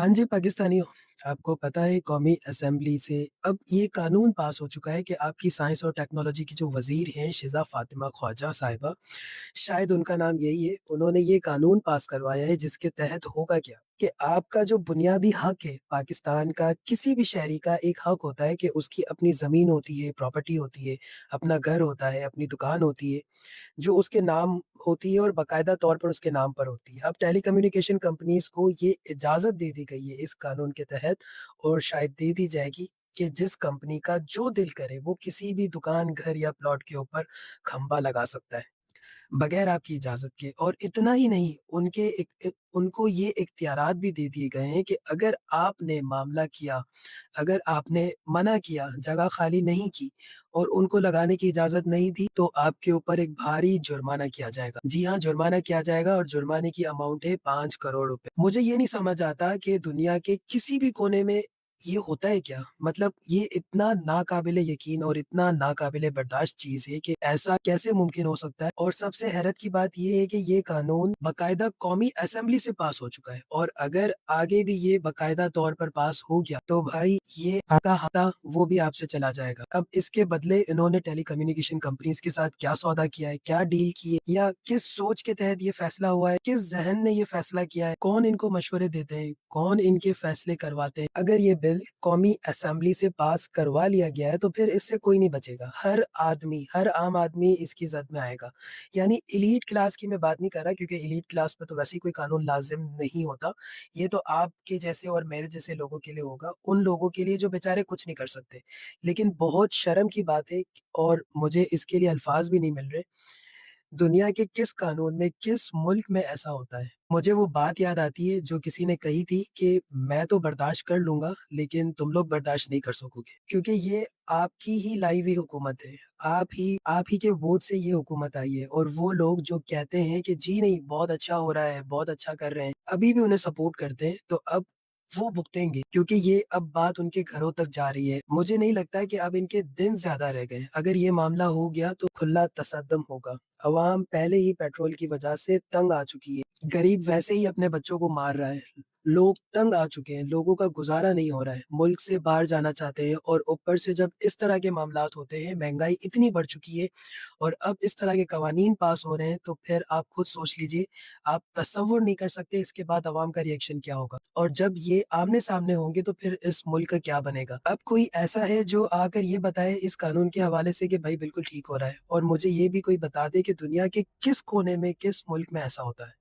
हाँ जी, पाकिस्तानियों, आपको पता है कौमी असेंबली से अब ये कानून पास हो चुका है कि आपकी साइंस और टेक्नोलॉजी की जो वज़ीर हैं शिज़ा फ़ातिमा ख्वाजा साहिबा, शायद उनका नाम यही है, उन्होंने ये कानून पास करवाया है जिसके तहत होगा क्या कि आपका जो बुनियादी हक है, पाकिस्तान का किसी भी शहरी का एक हक होता है कि उसकी अपनी ज़मीन होती है, प्रॉपर्टी होती है, अपना घर होता है, अपनी दुकान होती है। जो उसके नाम होती है और बाकायदा तौर पर उसके नाम पर होती है। अब टेलीकम्युनिकेशन कंपनीज़ को ये इजाज़त दे दी गई है इस कानून के तहत और शायद दे दी जाएगी कि जिस कंपनी का जो दिल करे वो किसी भी दुकान, घर या प्लॉट के ऊपर खंभा लगा सकता है। बगैर आपकी इजाज़त के और इतना ही नहीं, उनके उनको ये इख्तियारात भी दे दिए गए हैं कि अगर आपने मामला किया, अगर आपने मना किया, जगह खाली नहीं की और उनको लगाने की इजाज़त नहीं दी, तो आपके ऊपर एक भारी जुर्माना किया जाएगा। जी हाँ, जुर्माना किया जाएगा और जुर्माने की अमाउंट है 5 करोड़ रुपए। मुझे ये नहीं समझ आता कि दुनिया के किसी भी कोने में ये होता है क्या? मतलब ये इतना नाकाबिले यकीन और इतना नाकाबिले बर्दाश्त चीज़ है कि ऐसा कैसे मुमकिन हो सकता है? और सबसे हैरत की बात ये है कि ये कानून बाकायदा कौमी असेंबली से पास हो चुका है और अगर आगे भी ये बाकायदा तौर पर पास हो गया, तो भाई ये आपका हाथा वो भी आपसे चला जाएगा। अब इसके बदले इन्होंने टेलीकम्युनिकेशन कंपनीज़ के साथ क्या सौदा किया है, क्या डील की है या किस सोच के तहत ये फैसला हुआ है, किस ज़हन ने ये फैसला किया है, कौन इनको मशवरे देते हैं, कौन इनके फैसले करवाते हैं। अगर ये बिल कौमी असेंबली से पास करवा लिया गया है, तो फिर इससे कोई नहीं बचेगा। हर आदमी, हर आम आदमी इसकी ज़द में आएगा। यानी एलीट क्लास की मैं बात नहीं कर रहा क्योंकि एलीट क्लास पे तो वैसे ही कोई कानून लाज़िम नहीं होता। ये तो आपके जैसे और मेरे जैसे लोगों के लिए होगा, उन लोगों के लिए जो बेचारे कुछ नहीं कर सकते। लेकिन बहुत शर्म की बात है और मुझे इसके लिए अल्फ़ाज़ भी नहीं मिल रहे। दुनिया के किस कानून में, किस मुल्क में ऐसा होता है? मुझे वो बात याद आती है जो किसी ने कही थी कि मैं तो बर्दाश्त कर लूँगा, लेकिन तुम लोग बर्दाश्त नहीं कर सकोगे। क्योंकि ये आपकी ही लाई हुई हुकूमत है। आप ही के वोट से ये हुकूमत आई है और वो लोग जो कहते हैं कि जी नहीं, बहुत अच्छा हो रहा है, बहुत अच्छा कर रहे हैं, अभी भी उन्हें सपोर्ट करते हैं, तो अब वो भुगतेंगे क्योंकि ये अब बात उनके घरों तक जा रही है। मुझे नहीं लगता है कि अब इनके दिन ज़्यादा रह गए। अगर ये मामला हो गया तो खुला तसद्दुम होगा। अवाम पहले ही पेट्रोल की वजह से तंग आ चुकी है। गरीब वैसे ही अपने बच्चों को मार रहा है। लोग तंग आ चुके हैं, लोगों का गुज़ारा नहीं हो रहा है, मुल्क से बाहर जाना चाहते हैं और ऊपर से जब इस तरह के मामलात होते हैं, महँगाई इतनी बढ़ चुकी है और अब इस तरह के कवानीन पास हो रहे हैं, तो फिर आप खुद सोच लीजिए, आप तसव्वुर नहीं कर सकते इसके बाद अवाम का रिएक्शन क्या होगा। और जब ये आमने-सामने होंगे तो फिर इस मुल्क का क्या बनेगा? अब कोई ऐसा है जो आकर ये बताए इस कानून के हवाले से कि भाई बिल्कुल ठीक हो रहा है और मुझे ये भी कोई बता दे कि दुनिया के किस कोने में, किस मुल्क में ऐसा होता है?